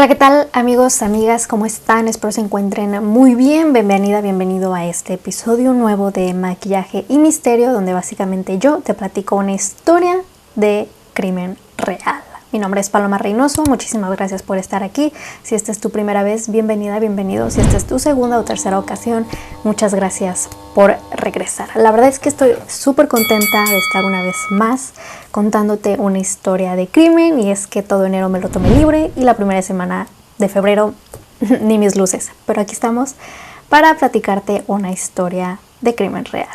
Hola, ¿qué tal amigos, amigas? ¿Cómo están? Espero se encuentren muy bien. Bienvenida, bienvenido a este episodio nuevo de Maquillaje y Misterio, donde básicamente yo te platico una historia de crimen real. Mi nombre es Paloma Reynoso, muchísimas gracias por estar aquí. Si esta es tu primera vez, bienvenida, bienvenido. Si esta es tu segunda o tercera ocasión, muchas gracias por regresar. La verdad es que estoy súper contenta de estar una vez más contándote una historia de crimen, y es que todo enero me lo tomé libre y la primera semana de febrero ni mis luces. Pero aquí estamos para platicarte una historia de crimen real.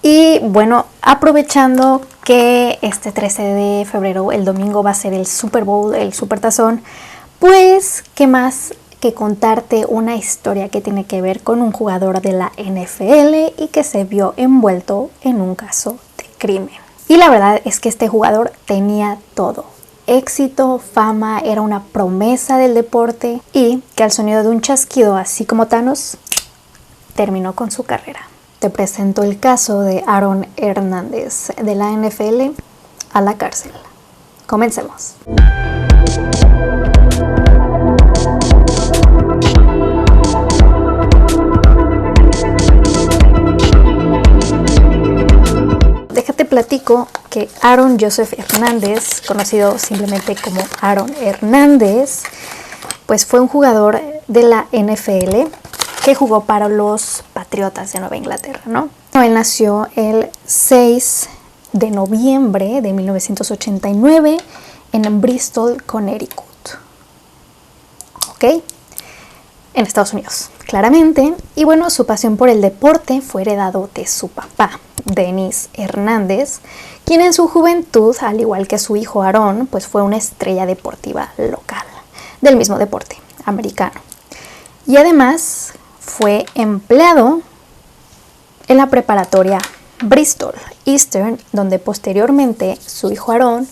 Y bueno, aprovechando que este 13 de febrero, el domingo, va a ser el Super Bowl, el Supertazón, pues qué más que contarte una historia que tiene que ver con un jugador de la NFL y que se vio envuelto en un caso de crimen. Y la verdad es que este jugador tenía todo: éxito, fama, era una promesa del deporte, y que al sonido de un chasquido, así como Thanos, terminó con su carrera. Te presento el caso de Aaron Hernández, de la NFL a la cárcel. Comencemos. Déjate platico que Aaron Joseph Hernández, conocido simplemente como Aaron Hernández, pues fue un jugador de la NFL que jugó para los Patriotas de Nueva Inglaterra, ¿no? Él nació el 6 de noviembre de 1989 en Bristol, Connecticut. ¿Ok? En Estados Unidos, claramente. Y bueno, su pasión por el deporte fue heredado de su papá, Dennis Hernández, quien en su juventud, al igual que su hijo Aaron, pues fue una estrella deportiva local del mismo deporte americano. Y además fue empleado en la preparatoria Bristol Eastern, donde posteriormente su hijo Aaron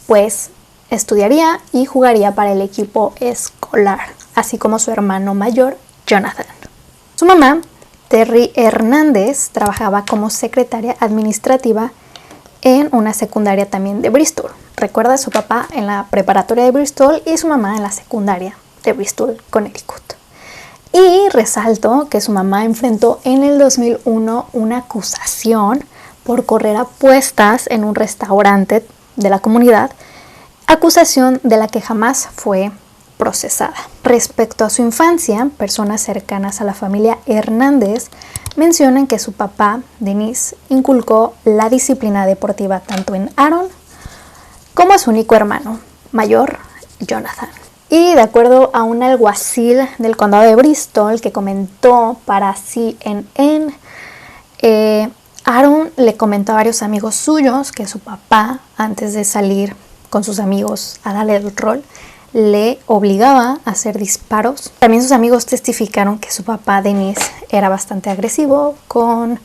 pues estudiaría y jugaría para el equipo escolar, así como su hermano mayor, Jonathan. Su mamá, Terry Hernández, trabajaba como secretaria administrativa en una secundaria también de Bristol. Recuerda, su papá en la preparatoria de Bristol y su mamá en la secundaria de Bristol, Connecticut. Y resalto que su mamá enfrentó en el 2001 una acusación por correr apuestas en un restaurante de la comunidad, acusación de la que jamás fue procesada. Respecto a su infancia, personas cercanas a la familia Hernández mencionan que su papá, Dennis, inculcó la disciplina deportiva tanto en Aaron como a su único hermano mayor, Jonathan. Y de acuerdo a un alguacil del condado de Bristol que comentó para CNN, Aaron le comentó a varios amigos suyos que su papá, antes de salir con sus amigos a darle el rol, le obligaba a hacer disparos. También sus amigos testificaron que su papá, Dennis, era bastante agresivo con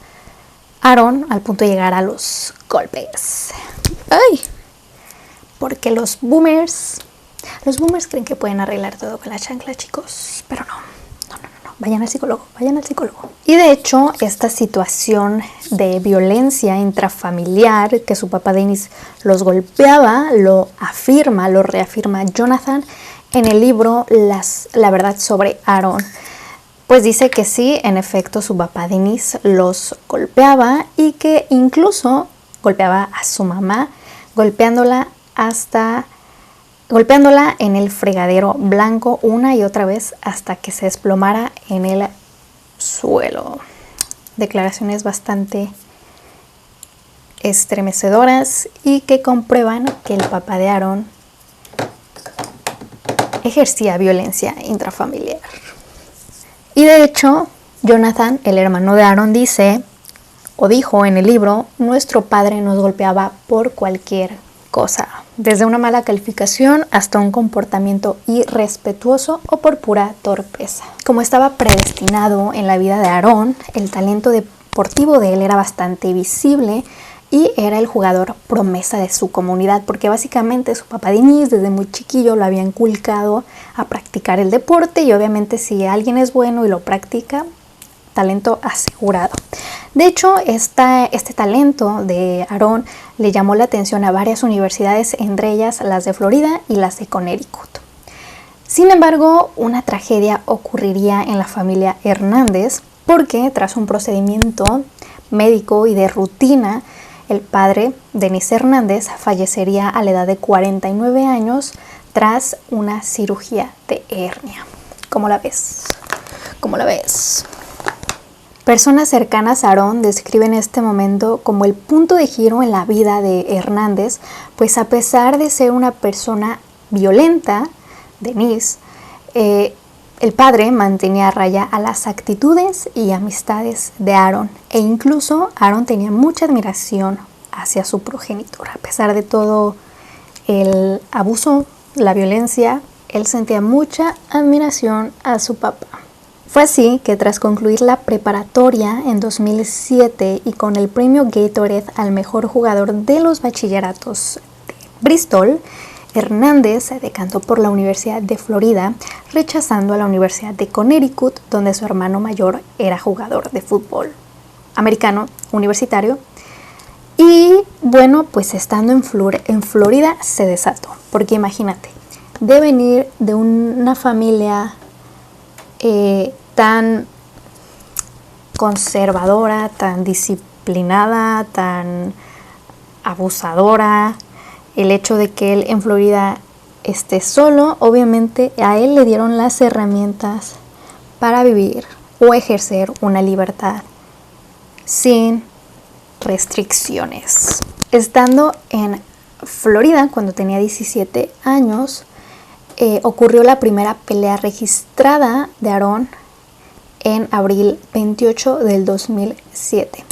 Aaron al punto de llegar a los golpes. ¡Ay! Porque los boomers creen que pueden arreglar todo con la chancla, chicos, pero no. Vayan al psicólogo. Y de hecho, esta situación de violencia intrafamiliar, que su papá Dennis los golpeaba, lo reafirma Jonathan en el libro La verdad sobre Aaron. Pues dice que sí, en efecto, su papá Dennis los golpeaba, y que incluso golpeaba a su mamá, golpeándola en el fregadero blanco una y otra vez hasta que se desplomara en el suelo. Declaraciones bastante estremecedoras y que comprueban que el papá de Aaron ejercía violencia intrafamiliar. Y de hecho, Jonathan, el hermano de Aaron, dijo en el libro: nuestro padre nos golpeaba por cualquier cosa, desde una mala calificación hasta un comportamiento irrespetuoso o por pura torpeza. Como estaba predestinado en la vida de Aaron, el talento deportivo de él era bastante visible y era el jugador promesa de su comunidad, porque básicamente su papá Dennis desde muy chiquillo lo había inculcado a practicar el deporte, y obviamente si alguien es bueno y lo practica, talento asegurado. De hecho, este talento de Aaron le llamó la atención a varias universidades, entre ellas las de Florida y las de Connecticut. Sin embargo, una tragedia ocurriría en la familia Hernández porque tras un procedimiento médico y de rutina, el padre, Denis Hernández, fallecería a la edad de 49 años tras una cirugía de hernia. ¿Cómo la ves? ¿Cómo la ves? Personas cercanas a Aaron describen este momento como el punto de giro en la vida de Hernández, pues a pesar de ser una persona violenta, Denis, el padre mantenía a raya a las actitudes y amistades de Aaron, e incluso Aaron tenía mucha admiración hacia su progenitor. A pesar de todo el abuso, la violencia, él sentía mucha admiración a su papá. Fue así que tras concluir la preparatoria en 2007 y con el premio Gatorade al mejor jugador de los bachilleratos de Bristol, Hernández se decantó por la Universidad de Florida, rechazando a la Universidad de Connecticut, donde su hermano mayor era jugador de fútbol americano universitario. Y bueno, pues estando en Florida se desató, porque imagínate, de venir de una familia tan conservadora, tan disciplinada, tan abusadora, el hecho de que él en Florida esté solo, obviamente a él le dieron las herramientas para vivir o ejercer una libertad sin restricciones. Estando en Florida, cuando tenía 17 años, ocurrió la primera pelea registrada de Aaron en abril 28 del 2007.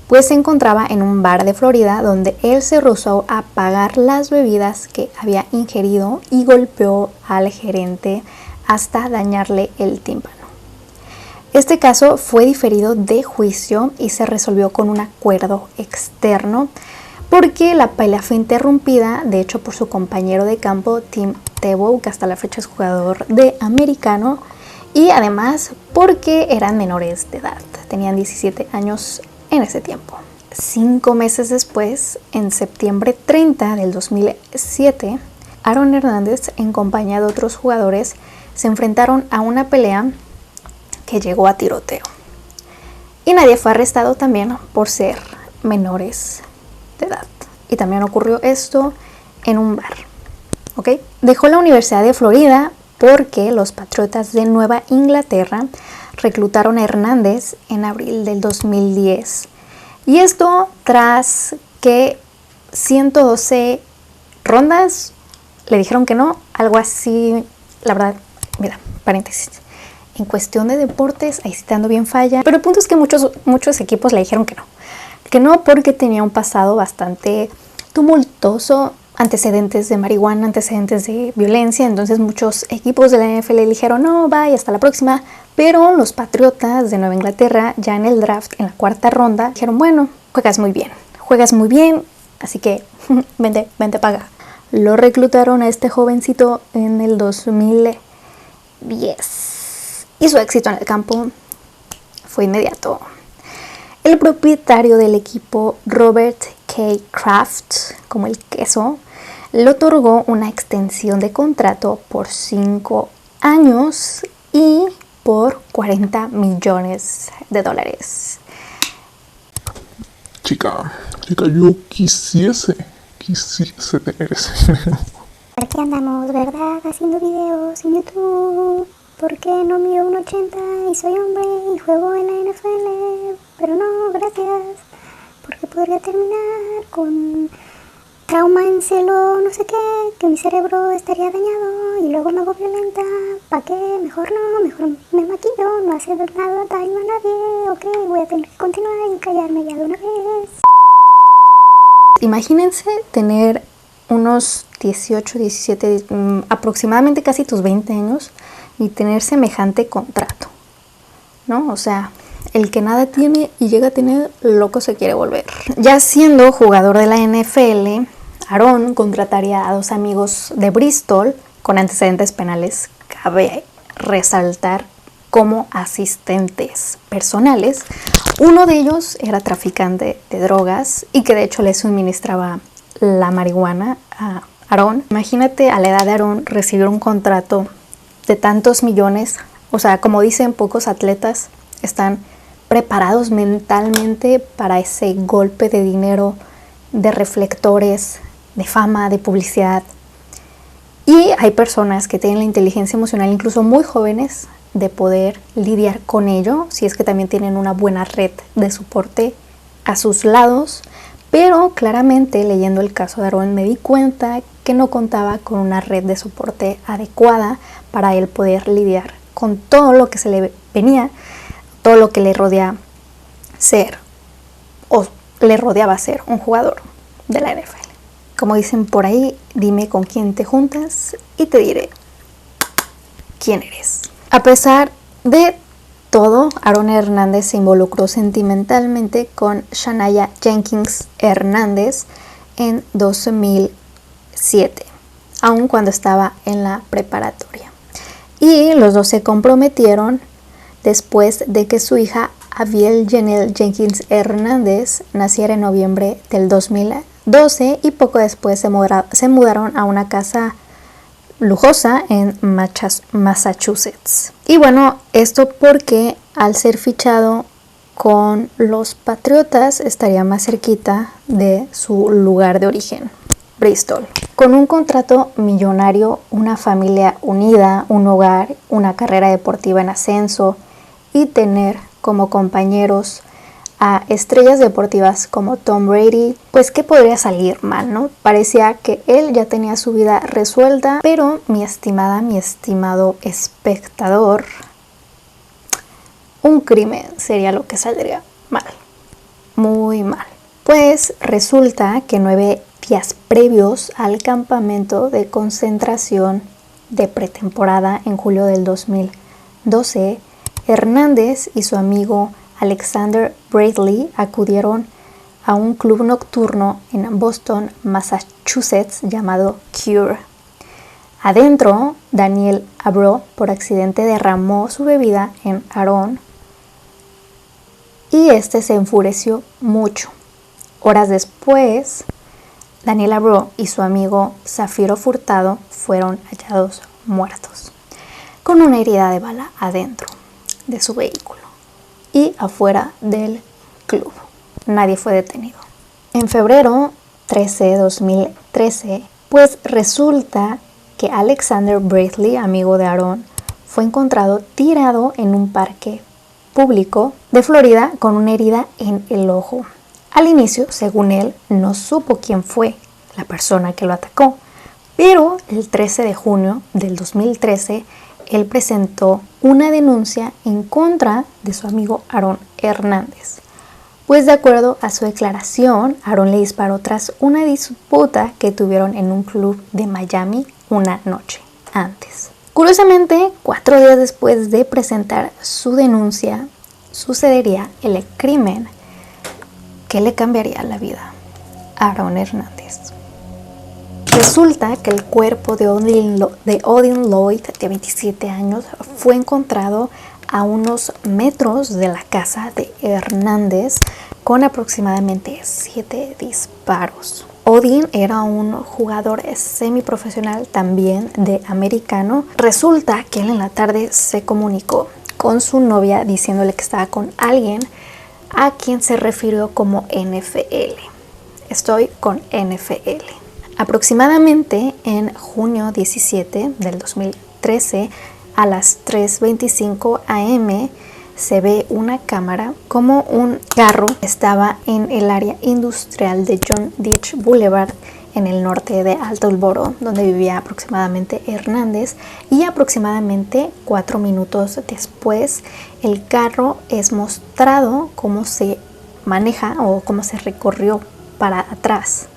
Pues se encontraba en un bar de Florida donde él se rehusó a pagar las bebidas que había ingerido y golpeó al gerente hasta dañarle el tímpano. Este caso fue diferido de juicio y se resolvió con un acuerdo externo porque la pelea fue interrumpida, de hecho, por su compañero de campo Tim Tebow, que hasta la fecha es jugador de americano, y además porque eran menores de edad, tenían 17 años en ese tiempo. 5 meses después, en septiembre 30 del 2007, Aaron Hernández, en compañía de otros jugadores, se enfrentaron a una pelea que llegó a tiroteo. Y nadie fue arrestado también por ser menores de edad. Y también ocurrió esto en un bar. ¿Ok? Dejó la Universidad de Florida porque los Patriotas de Nueva Inglaterra reclutaron a Hernández en abril del 2010. Y esto tras que 112 rondas le dijeron que no, algo así. La verdad, mira, paréntesis. En cuestión de deportes, ahí sí te ando bien falla. Pero el punto es que muchos equipos le dijeron que no. Que no porque tenía un pasado bastante tumultuoso, antecedentes de marihuana, antecedentes de violencia. Entonces muchos equipos de la NFL le dijeron no, bye, hasta la próxima. Pero los Patriotas de Nueva Inglaterra, ya en el draft, en la 4ª ronda, dijeron bueno, juegas muy bien, así que vente para acá. Lo reclutaron a este jovencito en el 2010. Y su éxito en el campo fue inmediato. El propietario del equipo, Robert K. Kraft, como el queso, le otorgó una extensión de contrato por 5 años y por $40 millones. Chica, yo quisiese tener ese dinero. Aquí andamos, ¿verdad? Haciendo videos en YouTube. Porque no mido 1.80 y soy hombre y juego en la NFL. Pero no, gracias. Porque podría terminar con trauma en celo, no sé qué, que mi cerebro estaría dañado y luego me hago violenta. ¿Para qué? Mejor me maquillo, no hace nada daño a nadie. Ok, voy a tener que continuar y callarme ya de una vez. Imagínense tener unos 18, 17, aproximadamente casi tus 20 años y tener semejante contrato, ¿no? O sea, el que nada tiene y llega a tener, loco se quiere volver. Ya siendo jugador de la NFL, Aaron contrataría a 2 amigos de Bristol con antecedentes penales, cabe resaltar, como asistentes personales, Uno de ellos era traficante de drogas y que de hecho le suministraba la marihuana a Aaron. Imagínate a la edad de Aaron recibir un contrato de tantos millones. O sea, como dicen, pocos atletas están preparados mentalmente para ese golpe de dinero, de reflectores, de fama, de publicidad. Y hay personas que tienen la inteligencia emocional, incluso muy jóvenes, de poder lidiar con ello, si es que también tienen una buena red de soporte a sus lados. Pero claramente, leyendo el caso de Aaron, me di cuenta que no contaba con una red de soporte adecuada para él poder lidiar con todo lo que se le venía, todo lo que le rodea ser o le rodeaba ser un jugador de la NFL. Como dicen por ahí, dime con quién te juntas y te diré quién eres. A pesar de todo, Aaron Hernández se involucró sentimentalmente con Shania Jenkins Hernández en 2007, aun cuando estaba en la preparatoria. Y los dos se comprometieron después de que su hija Abiel Janelle Jenkins Hernández naciera en noviembre del 2012 y poco después se mudaron a una casa lujosa en Massachusetts. Y bueno, esto porque al ser fichado con los Patriotas estaría más cerquita de su lugar de origen, Bristol. Con un contrato millonario, una familia unida, un hogar, una carrera deportiva en ascenso y tener como compañeros a estrellas deportivas como Tom Brady, pues ¿qué podría salir mal, no? Parecía que él ya tenía su vida resuelta, pero mi estimado espectador, un crimen sería lo que saldría mal, muy mal. Pues resulta que 9 días previos al campamento de concentración de pretemporada en julio del 2012, Hernández y su amigo Alexander Bradley acudieron a un club nocturno en Boston, Massachusetts llamado Cure. Adentro, Daniel Abreu por accidente derramó su bebida en Aaron y este se enfureció mucho. Horas después, Daniel Abreu y su amigo Zafiro Furtado fueron hallados muertos, con una herida de bala adentro de su vehículo y afuera del club. Nadie fue detenido. En febrero 13 de 2013, pues resulta que Alexander Bradley, amigo de Aaron, fue encontrado tirado en un parque público de Florida con una herida en el ojo. Al inicio, según él, no supo quién fue la persona que lo atacó, pero el 13 de junio del 2013, él presentó una denuncia en contra de su amigo Aaron Hernández. Pues de acuerdo a su declaración, Aaron le disparó tras una disputa que tuvieron en un club de Miami una noche antes. Curiosamente, 4 días después de presentar su denuncia, sucedería el crimen que le cambiaría la vida a Aaron Hernández. Resulta que el cuerpo de Odin Lloyd, de 27 años, fue encontrado a unos metros de la casa de Hernández con aproximadamente 7 disparos. Odin era un jugador semiprofesional también de americano. Resulta que él en la tarde se comunicó con su novia diciéndole que estaba con alguien a quien se refirió como NFL. Estoy con NFL. Aproximadamente en junio 17 del 2013, a las 3:25 am, se ve una cámara como un carro estaba en el área industrial de John Ditch Boulevard en el norte de Attleboro, donde vivía aproximadamente Hernández, y aproximadamente 4 minutos después el carro es mostrado cómo se maneja o cómo se recorrió para atrás.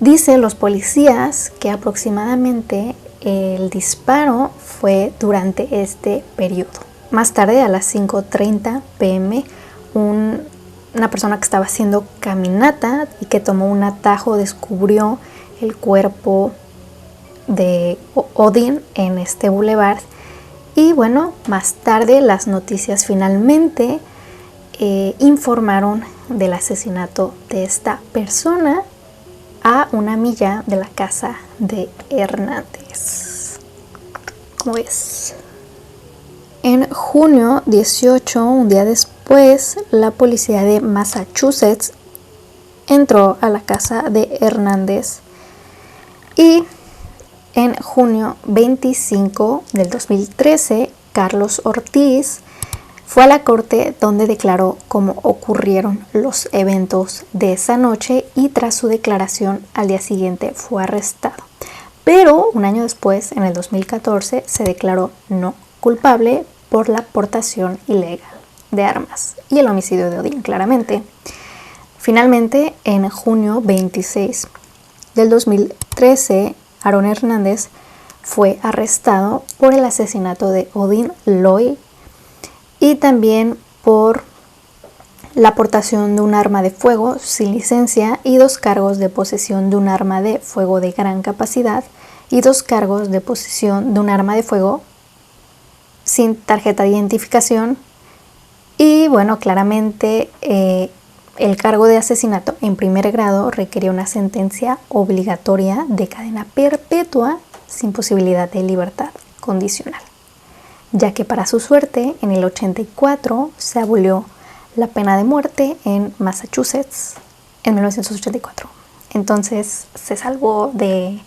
Dicen los policías que aproximadamente el disparo fue durante este periodo. Más tarde, a las 5:30 p.m., una persona que estaba haciendo caminata y que tomó un atajo descubrió el cuerpo de Odin en este boulevard. Y bueno, más tarde las noticias finalmente informaron del asesinato de esta persona a una milla de la casa de Hernández. ¿Cómo ves? En junio 18, un día después, la policía de Massachusetts entró a la casa de Hernández y en junio 25 del 2013, Carlos Ortiz fue a la corte donde declaró cómo ocurrieron los eventos de esa noche y tras su declaración al día siguiente fue arrestado. Pero un año después, en el 2014, se declaró no culpable por la portación ilegal de armas y el homicidio de Odín, claramente. Finalmente, en junio 26 del 2013, Aaron Hernández fue arrestado por el asesinato de Odín Lloyd y también por la portación de un arma de fuego sin licencia y 2 cargos de posesión de un arma de fuego de gran capacidad y 2 cargos de posesión de un arma de fuego sin tarjeta de identificación. Y bueno, claramente el cargo de asesinato en primer grado requería una sentencia obligatoria de cadena perpetua sin posibilidad de libertad condicional, ya que para su suerte en el 84 se abolió la pena de muerte en Massachusetts en 1984. Entonces se salvó de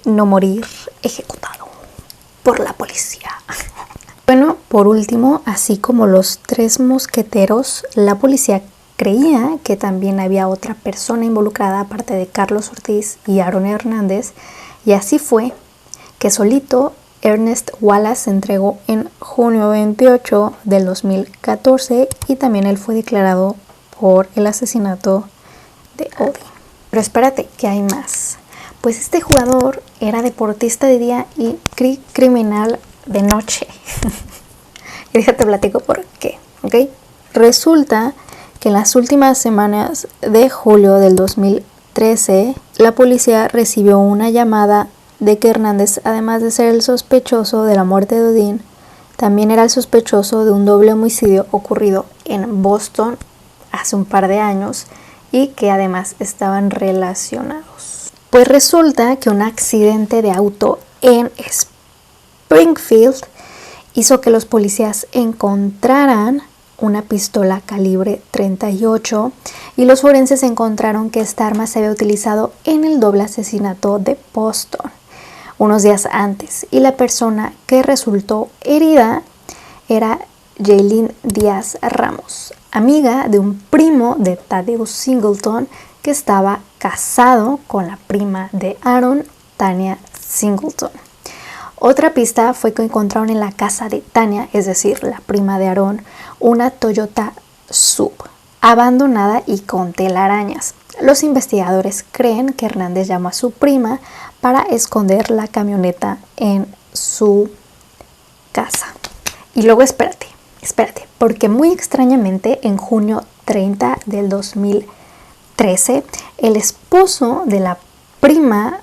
no morir ejecutado por la policía. Bueno, por último, así como los 3 mosqueteros, la policía creía que también había otra persona involucrada aparte de Carlos Ortiz y Aaron Hernández, y así fue que solito Ernest Wallace se entregó en junio 28 del 2014 y también él fue declarado por el asesinato de Odín. Pero espérate, que hay más. Pues este jugador era deportista de día y criminal de noche. Y ya te platico por qué, ¿ok? Resulta que en las últimas semanas de julio del 2013, la policía recibió una llamada de que Hernández, además de ser el sospechoso de la muerte de Odín, también era el sospechoso de un doble homicidio ocurrido en Boston hace un par de años y que además estaban relacionados. Pues resulta que un accidente de auto en Springfield hizo que los policías encontraran una pistola calibre 38 y los forenses encontraron que esta arma se había utilizado en el doble asesinato de Boston unos días antes y la persona que resultó herida era Jaylin Díaz Ramos, amiga de un primo de Thaddeus Singleton que estaba casado con la prima de Aaron, Tanya Singleton. Otra pista fue que encontraron en la casa de Tanya, es decir, la prima de Aaron, una Toyota Sub abandonada y con telarañas. Los investigadores creen que Hernández llamó a su prima para esconder la camioneta en su casa. Y luego espérate, porque muy extrañamente en junio 30 del 2013, el esposo de la prima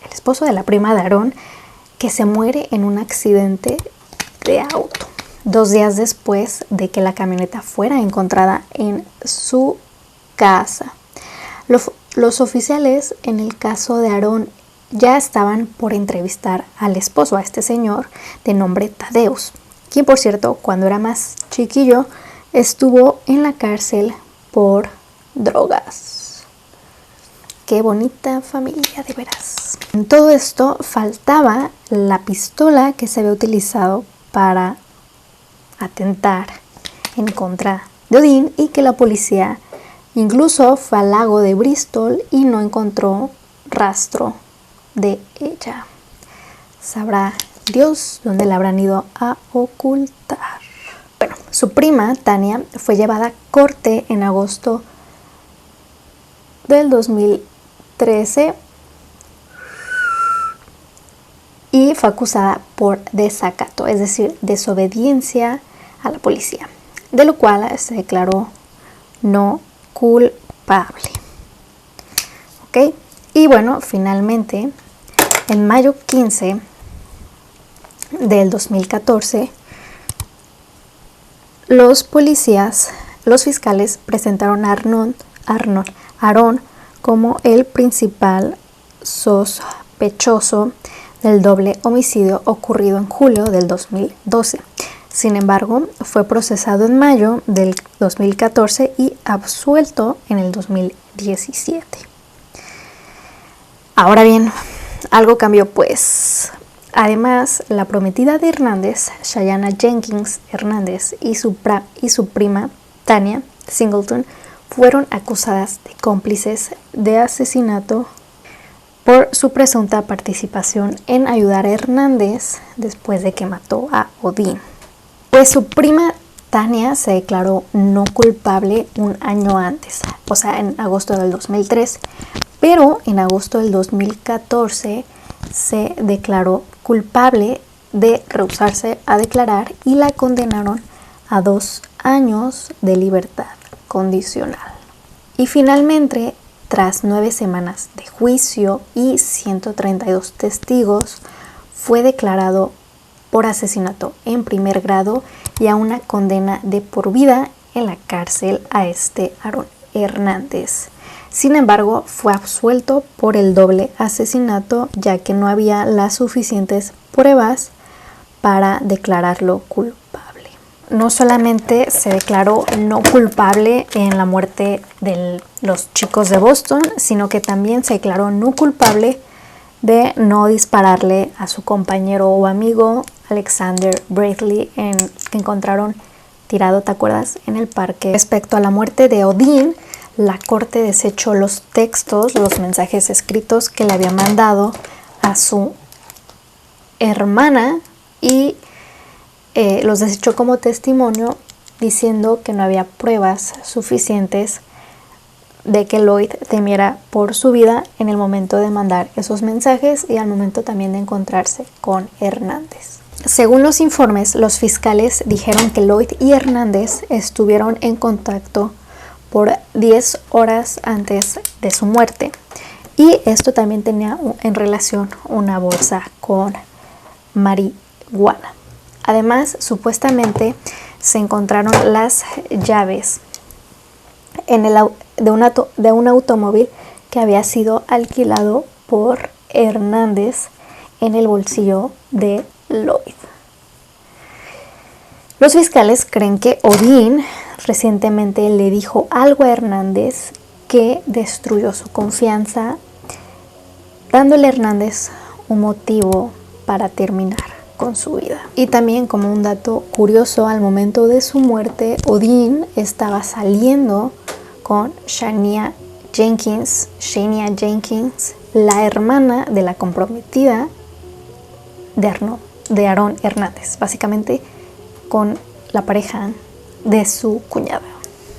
de Aaron, que se muere en un accidente de auto 2 días después de que la camioneta fuera encontrada en su casa. Los oficiales en el caso de Aaron ya estaban por entrevistar al esposo, a este señor de nombre Thaddeus, quien por cierto cuando era más chiquillo estuvo en la cárcel por drogas. Qué bonita familia, de veras. En todo esto faltaba la pistola que se había utilizado para atentar en contra de Odín y que la policía incluso fue al lago de Bristol y no encontró rastro de ella. Sabrá Dios dónde la habrán ido a ocultar. Bueno, su prima Tanya fue llevada a corte en agosto del 2013 y fue acusada por desacato, es decir, desobediencia a la policía, de lo cual se declaró no culpable. ¿Ok? Y bueno, finalmente, en mayo 15 del 2014, los policías los fiscales presentaron a Aarón como el principal sospechoso del doble homicidio ocurrido en julio del 2012. Sin embargo, fue procesado en mayo del 2014 y absuelto en el 2017. Ahora bien, algo cambió pues. Además, la prometida de Hernández, Shayana Jenkins Hernández, y su prima, Tania Singleton, fueron acusadas de cómplices de asesinato por su presunta participación en ayudar a Hernández después de que mató a Odín. Pues su prima Tania se declaró no culpable un año antes, o sea, en agosto del 2003, pero en agosto del 2014 se declaró culpable de rehusarse a declarar y la condenaron a 2 años de libertad condicional. Y finalmente, tras 9 semanas de juicio y 132 testigos, fue declarado por asesinato en primer grado y a una condena de por vida en la cárcel a Aarón Hernández. Sin embargo, fue absuelto por el doble asesinato, ya que no había las suficientes pruebas para declararlo culpable. No solamente se declaró no culpable en la muerte de los chicos de Boston, sino que también se declaró no culpable de no dispararle a su compañero o amigo Alexander Bradley, que encontraron tirado, ¿te acuerdas?, en el parque. Respecto a la muerte de Odín, la corte desechó los textos, los mensajes escritos que le había mandado a su hermana y los desechó como testimonio, diciendo que no había pruebas suficientes de que Lloyd temiera por su vida en el momento de mandar esos mensajes y al momento también de encontrarse con Hernández. Según los informes, los fiscales dijeron que Lloyd y Hernández estuvieron en contacto por 10 horas antes de su muerte, y esto también tenía en relación una bolsa con marihuana. Además, supuestamente se encontraron las llaves de un automóvil que había sido alquilado por Hernández en el bolsillo de Lloyd. Los fiscales creen que Odín recientemente le dijo algo a Hernández que destruyó su confianza, dándole a Hernández un motivo para terminar con su vida. Y también, como un dato curioso, al momento de su muerte, Odín estaba saliendo con Shania Jenkins, la hermana de la comprometida de Aarón Hernández, básicamente con la pareja de su cuñada.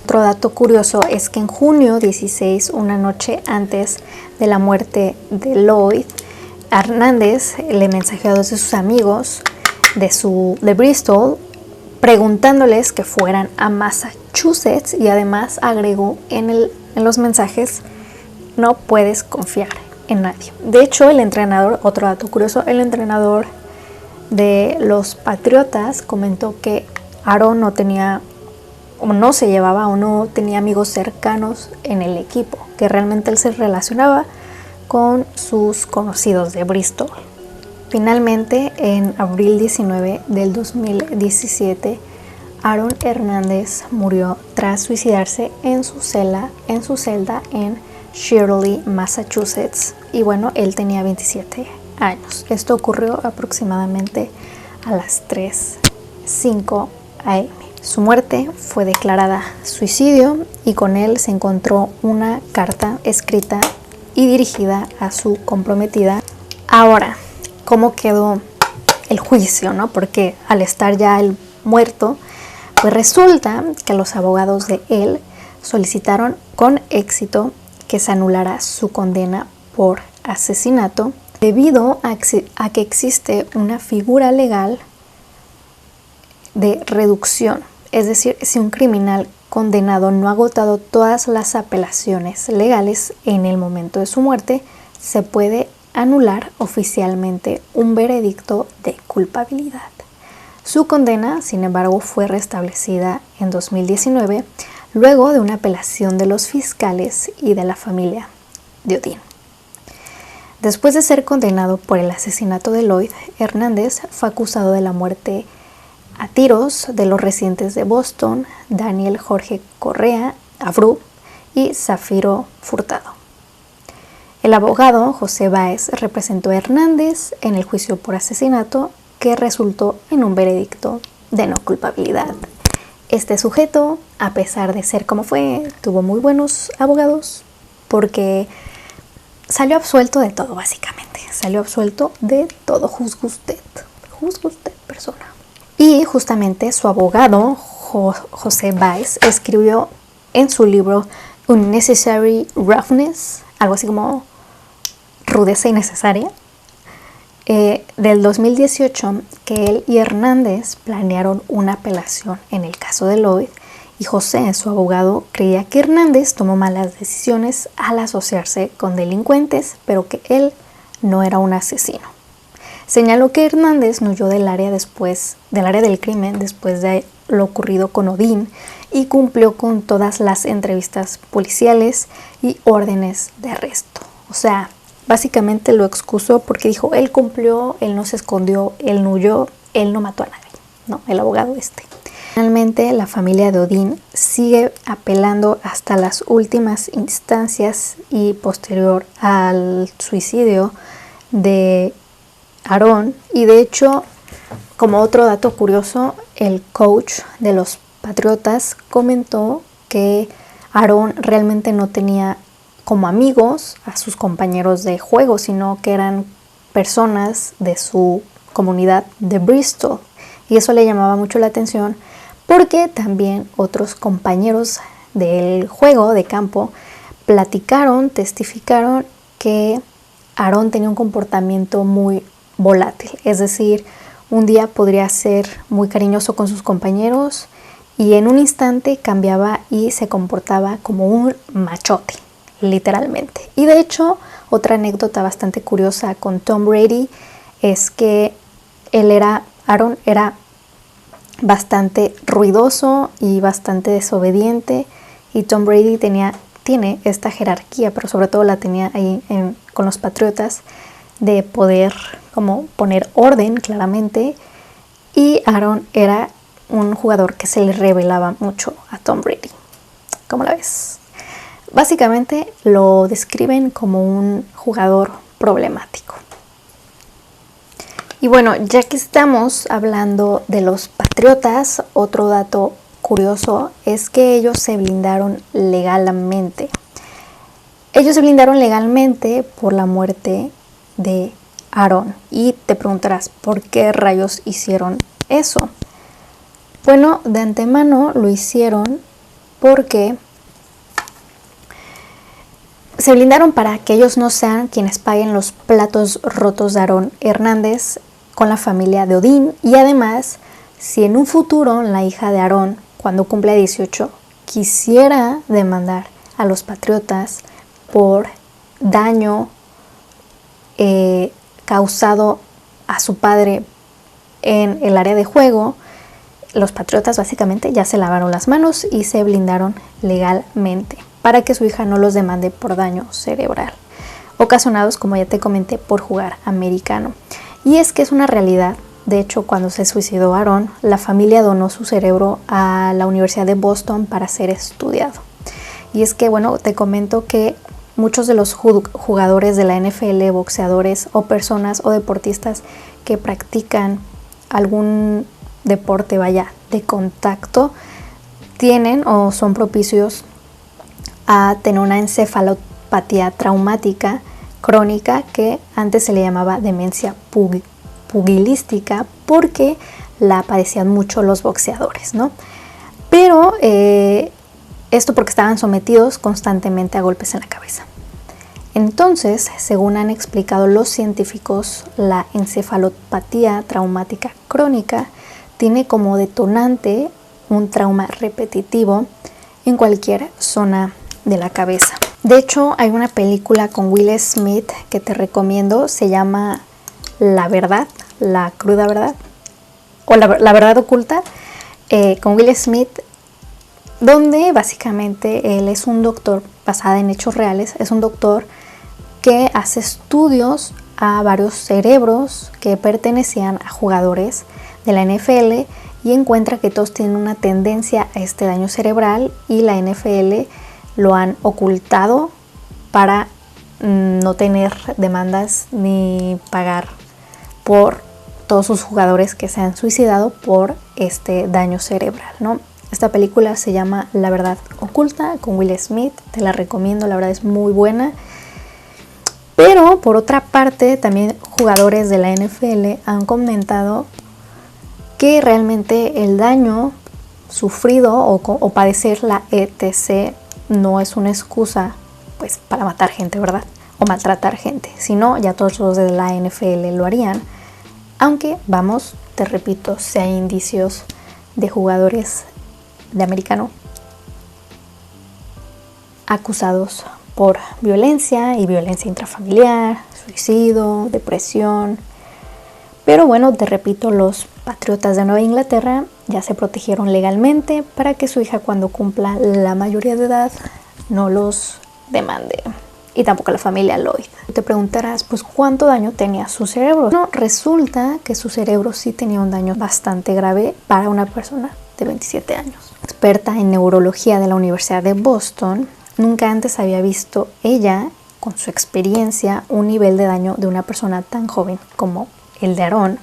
Otro dato curioso es que en junio 16, una noche antes de la muerte de Lloyd, Hernández le mensajeó a dos de sus amigos de Bristol preguntándoles que fueran a Massachusetts, y además agregó en los mensajes: no puedes confiar en nadie. De hecho, el entrenador, otro dato curioso, el entrenador de los Patriotas comentó que Aarón no tenía amigos cercanos en el equipo, que realmente él se relacionaba con sus conocidos de Bristol. Finalmente, en abril 19 del 2017, Aarón Hernández murió tras suicidarse en su celda en Shirley, Massachusetts. Y bueno, él tenía 27 años. Esto ocurrió aproximadamente a las 3:05 am. Su muerte fue declarada suicidio y con él se encontró una carta escrita y dirigida a su comprometida. Ahora, ¿cómo quedó el juicio, no? Porque al estar ya él muerto, pues resulta que los abogados de él solicitaron con éxito que se anulara su condena por asesinato, debido a que existe una figura legal de reducción. Es decir, si un criminal condenado no ha agotado todas las apelaciones legales en el momento de su muerte, se puede anular oficialmente un veredicto de culpabilidad. Su condena, sin embargo, fue restablecida en 2019 luego de una apelación de los fiscales y de la familia de Odín. Después de ser condenado por el asesinato de Lloyd, Hernández fue acusado de la muerte a tiros de los residentes de Boston, Daniel Jorge Correa Abreu y Zafiro Furtado. El abogado José Báez representó a Hernández en el juicio por asesinato, que resultó en un veredicto de no culpabilidad. Este sujeto, a pesar de ser como fue, tuvo muy buenos abogados porque salió absuelto de todo, básicamente. Salió absuelto de todo. Juzgue usted, persona. Y justamente su abogado, José Báez, escribió en su libro Unnecessary Roughness, algo así como rudeza innecesaria, del 2018, que él y Hernández planearon una apelación en el caso de Lloyd, y José, su abogado, creía que Hernández tomó malas decisiones al asociarse con delincuentes, pero que él no era un asesino. Señaló que Hernández no huyó del área del crimen después de lo ocurrido con Odín y cumplió con todas las entrevistas policiales y órdenes de arresto. O sea, básicamente lo excusó porque dijo, él cumplió, él no se escondió, él no huyó, él no mató a nadie, ¿no? El abogado este. Finalmente, la familia de Odín sigue apelando hasta las últimas instancias y posterior al suicidio de Aarón. Y de hecho, como otro dato curioso, el coach de los Patriotas comentó que Aarón realmente no tenía como amigos a sus compañeros de juego, sino que eran personas de su comunidad de Bristol. Y eso le llamaba mucho la atención porque también otros compañeros del juego de campo testificaron que Aarón tenía un comportamiento muy volátil. Es decir, un día podría ser muy cariñoso con sus compañeros y en un instante cambiaba y se comportaba como un machote, literalmente. Y de hecho, otra anécdota bastante curiosa con Tom Brady es que Aarón era bastante ruidoso y bastante desobediente, y Tom Brady tiene esta jerarquía, pero sobre todo la tenía ahí con los Patriotas, de poder como poner orden claramente, y Aarón era un jugador que se le rebelaba mucho a Tom Brady. ¿Cómo la ves? Básicamente lo describen como un jugador problemático. Y bueno, ya que estamos hablando de los Patriotas, otro dato curioso es que ellos se blindaron legalmente. Ellos se blindaron legalmente por la muerte de Aarón. Y te preguntarás, ¿por qué rayos hicieron eso? Bueno, de antemano lo hicieron porque se blindaron para que ellos no sean quienes paguen los platos rotos de Aarón Hernández con la familia de Odín. Y además, si en un futuro la hija de Aarón, cuando cumple 18, quisiera demandar a los Patriotas por daño causado a su padre en el área de juego, los Patriotas básicamente ya se lavaron las manos y se blindaron legalmente para que su hija no los demande por daño cerebral ocasionados, como ya te comenté, por jugar americano. Y es que es una realidad. De hecho, cuando se suicidó Aarón, la familia donó su cerebro a la Universidad de Boston para ser estudiado. Y es que, bueno, te comento que muchos de los jugadores de la NFL, boxeadores o personas o deportistas que practican algún deporte, de contacto, tienen o son propicios a tener una encefalopatía traumática crónica, que antes se le llamaba demencia pugilística, porque la padecían mucho los boxeadores, ¿no? Pero esto porque estaban sometidos constantemente a golpes en la cabeza. Entonces, según han explicado los científicos, la encefalopatía traumática crónica tiene como detonante un trauma repetitivo en cualquier zona de la cabeza. De hecho, hay una película con Will Smith que te recomiendo, se llama La Verdad, la cruda verdad, o la verdad oculta, con Will Smith. donde básicamente él es un doctor, basada en hechos reales, es un doctor que hace estudios a varios cerebros que pertenecían a jugadores de la NFL y encuentra que todos tienen una tendencia a este daño cerebral y la NFL lo han ocultado para no tener demandas ni pagar por todos sus jugadores que se han suicidado por este daño cerebral, ¿no? Esta película se llama La verdad oculta con Will Smith, te la recomiendo, la verdad es muy buena. Pero por otra parte también jugadores de la NFL han comentado que realmente el daño sufrido o padecer la ETC no es una excusa pues para matar gente, ¿verdad? O maltratar gente, sino ya todos los de la NFL lo harían. Aunque, vamos, te repito, si hay indicios de jugadores de americano acusados por violencia y violencia intrafamiliar, suicidio, depresión. Pero bueno, te repito, los Patriotas de Nueva Inglaterra ya se protegieron legalmente para que su hija cuando cumpla la mayoría de edad no los demande. Y tampoco la familia Lloyd. Te preguntarás, pues, ¿cuánto daño tenía su cerebro? No, resulta que su cerebro sí tenía un daño bastante grave para una persona de 27 años. Experta en neurología de la Universidad de Boston, nunca antes había visto ella, con su experiencia, un nivel de daño de una persona tan joven como el de Aaron,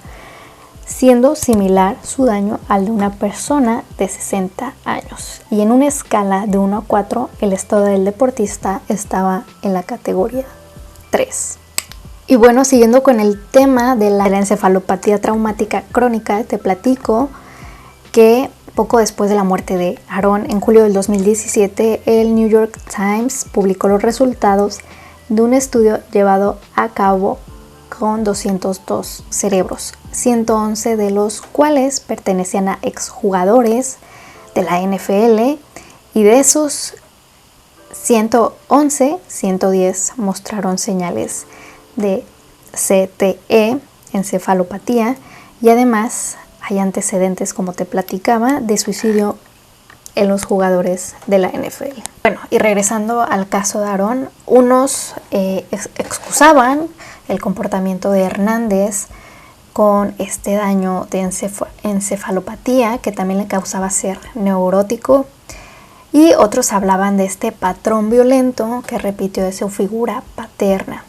siendo similar su daño al de una persona de 60 años. Y en una escala de 1 a 4, el estado del deportista estaba en la categoría 3. Y bueno, siguiendo con el tema de la encefalopatía traumática crónica, te platico que poco después de la muerte de Aaron, en julio del 2017, el New York Times publicó los resultados de un estudio llevado a cabo con 202 cerebros, 111 de los cuales pertenecían a exjugadores de la NFL, y de esos 111, 110 mostraron señales de CTE, encefalopatía, y además hay antecedentes, como te platicaba, de suicidio en los jugadores de la NFL. Bueno, y regresando al caso de Aaron, unos excusaban el comportamiento de Hernández con este daño de encefalopatía que también le causaba ser neurótico, y otros hablaban de este patrón violento que repitió de su figura paterna.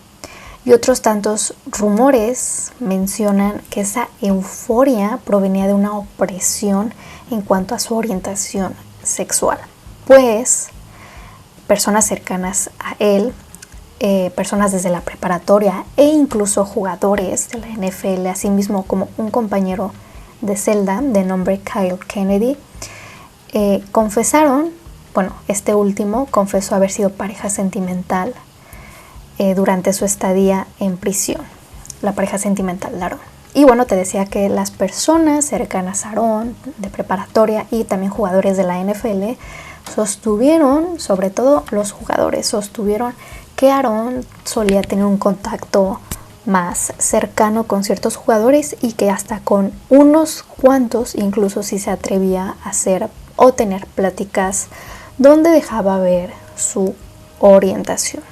Y otros tantos rumores mencionan que esa euforia provenía de una opresión en cuanto a su orientación sexual, pues personas cercanas a él, personas desde la preparatoria e incluso jugadores de la NFL, así mismo como un compañero de celda de nombre Kyle Kennedy, confesaron, bueno, este último confesó haber sido pareja sentimental durante su estadía en prisión, la pareja sentimental de Aaron. Y bueno, te decía que las personas cercanas a Aaron, de preparatoria y también jugadores de la NFL, sostuvieron, sobre todo los jugadores, sostuvieron que Aaron solía tener un contacto más cercano con ciertos jugadores y que hasta con unos cuantos incluso sí se atrevía a hacer o tener pláticas donde dejaba ver su orientación.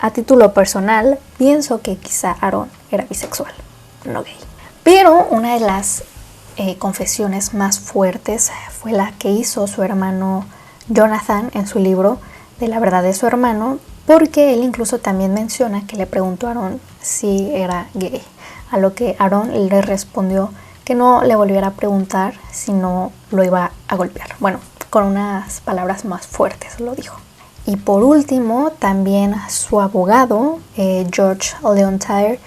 A título personal, pienso que quizá Aaron era bisexual, no gay. Pero una de las confesiones más fuertes fue la que hizo su hermano Jonathan en su libro de La verdad de su hermano, porque él incluso también menciona que le preguntó a Aaron si era gay, a lo que Aaron le respondió que no le volviera a preguntar si no lo iba a golpear. Bueno, con unas palabras más fuertes lo dijo. Y por último, también su abogado, George Leontire,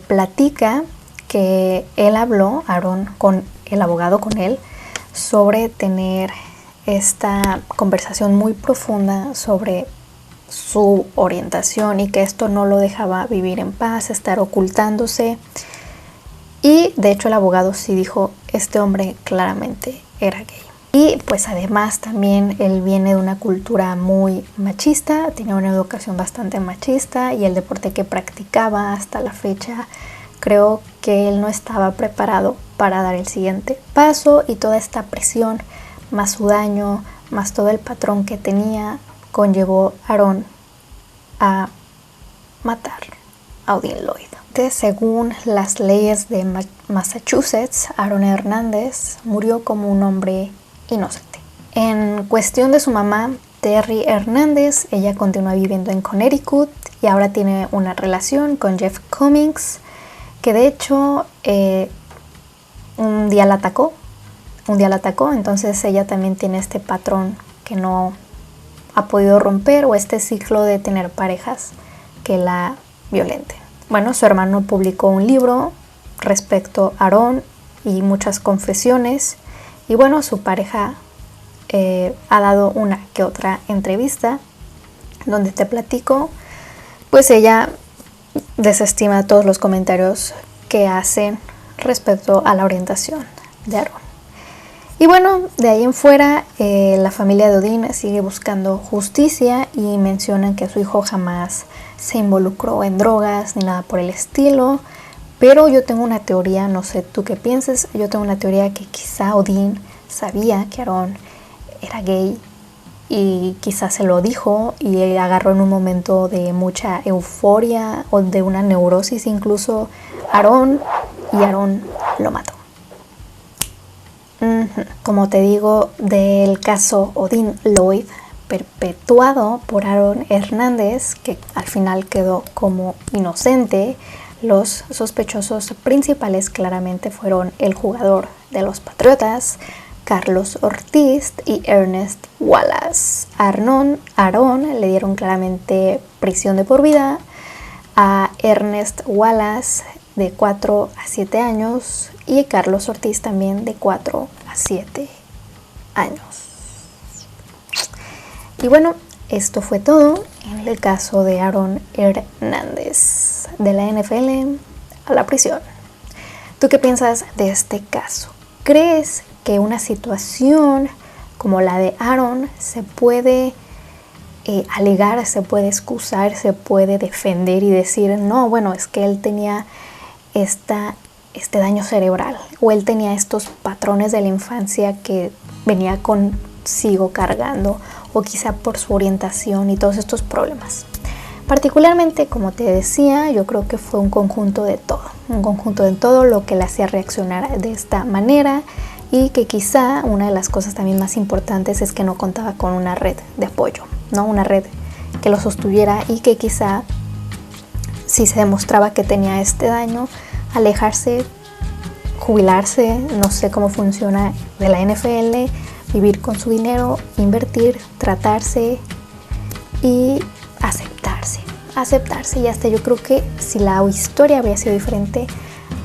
platica que él habló, Aaron, con el abogado, con él, sobre tener esta conversación muy profunda sobre su orientación y que esto no lo dejaba vivir en paz, estar ocultándose. Y de hecho el abogado sí dijo, este hombre claramente era gay. Y pues además también él viene de una cultura muy machista, tenía una educación bastante machista y el deporte que practicaba hasta la fecha, creo que él no estaba preparado para dar el siguiente paso, y toda esta presión más su daño, más todo el patrón que tenía, conllevó a Aaron a matar a Odin Lloyd. Según las leyes de Massachusetts, Aaron Hernández murió como un hombre inocente. En cuestión de su mamá, Terry Hernández, ella continúa viviendo en Connecticut y ahora tiene una relación con Jeff Cummings, que de hecho un día la atacó, entonces ella también tiene este patrón que no ha podido romper, o este ciclo de tener parejas que la violenten. Bueno, su hermano publicó un libro respecto a Aaron y muchas confesiones, y bueno, su pareja ha dado una que otra entrevista donde te platico, pues ella desestima todos los comentarios que hacen respecto a la orientación de Aaron. Y bueno, de ahí en fuera, la familia de Odin sigue buscando justicia y mencionan que su hijo jamás se involucró en drogas ni nada por el estilo. Pero yo tengo una teoría, no sé tú qué pienses, yo tengo una teoría que quizá Odin sabía que Aaron era gay y quizás se lo dijo y agarró en un momento de mucha euforia o de una neurosis incluso Aaron, y Aaron lo mató. Como te digo, del caso Odin Lloyd perpetuado por Aaron Hernández, que al final quedó como inocente, los sospechosos principales claramente fueron el jugador de los Patriotas, Carlos Ortiz, y Ernest Wallace. A Aaron le dieron claramente prisión de por vida, a Ernest Wallace de 4 a 7 años y Carlos Ortiz también de 4 a 7 años. Y bueno, esto fue todo en el caso de Aaron Hernández, de la NFL a la prisión. ¿Tú qué piensas de este caso? ¿Crees que una situación como la de Aaron se puede alegar, se puede excusar, se puede defender y decir, no, bueno, es que él tenía este daño cerebral, o él tenía estos patrones de la infancia que venía consigo cargando, o quizá por su orientación y todos estos problemas? Particularmente, como te decía, yo creo que fue un conjunto de todo lo que le hacía reaccionar de esta manera, y que quizá una de las cosas también más importantes es que no contaba con una red de apoyo, ¿no? Una red que lo sostuviera, y que quizá si se demostraba que tenía este daño, alejarse, jubilarse, no sé cómo funciona, de la NFL, vivir con su dinero, invertir, tratarse y aceptarse. Y hasta yo creo que si la historia habría sido diferente,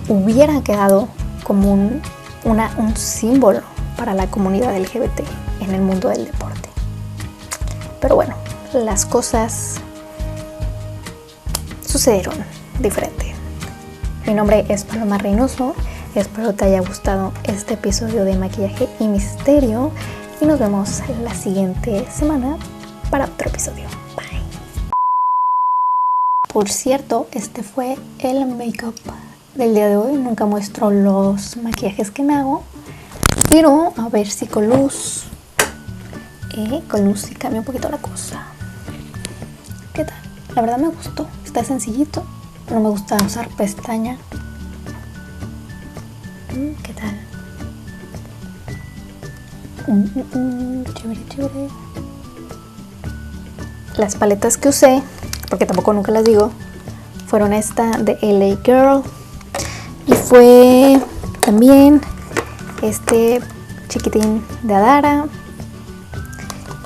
hubiera quedado como un símbolo para la comunidad LGBT en el mundo del deporte. Pero bueno, las cosas sucedieron diferente. Mi nombre es Paloma Reynoso, espero te haya gustado este episodio de Maquillaje y Misterio, y nos vemos la siguiente semana para otro episodio. Bye. Por cierto, este fue el make-up del día de hoy. Nunca muestro los maquillajes que me hago, pero a ver si con luz sí cambia un poquito la cosa. ¿Qué tal? La verdad me gustó, está sencillito, no me gusta usar pestaña. ¿Qué tal? Chévere. Las paletas que usé, porque tampoco nunca las digo, fueron esta de LA Girl, y fue también este chiquitín de Adara,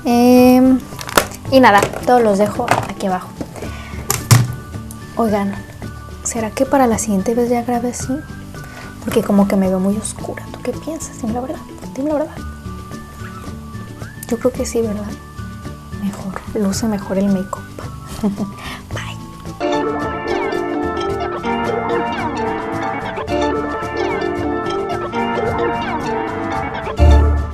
y nada, todos los dejo aquí abajo. Oigan, ¿será que para la siguiente vez ya grabe así? Porque como que me veo muy oscura. ¿Tú qué piensas? Dime la verdad. Yo creo que sí, ¿verdad? Mejor, luce mejor el make-up. Bye.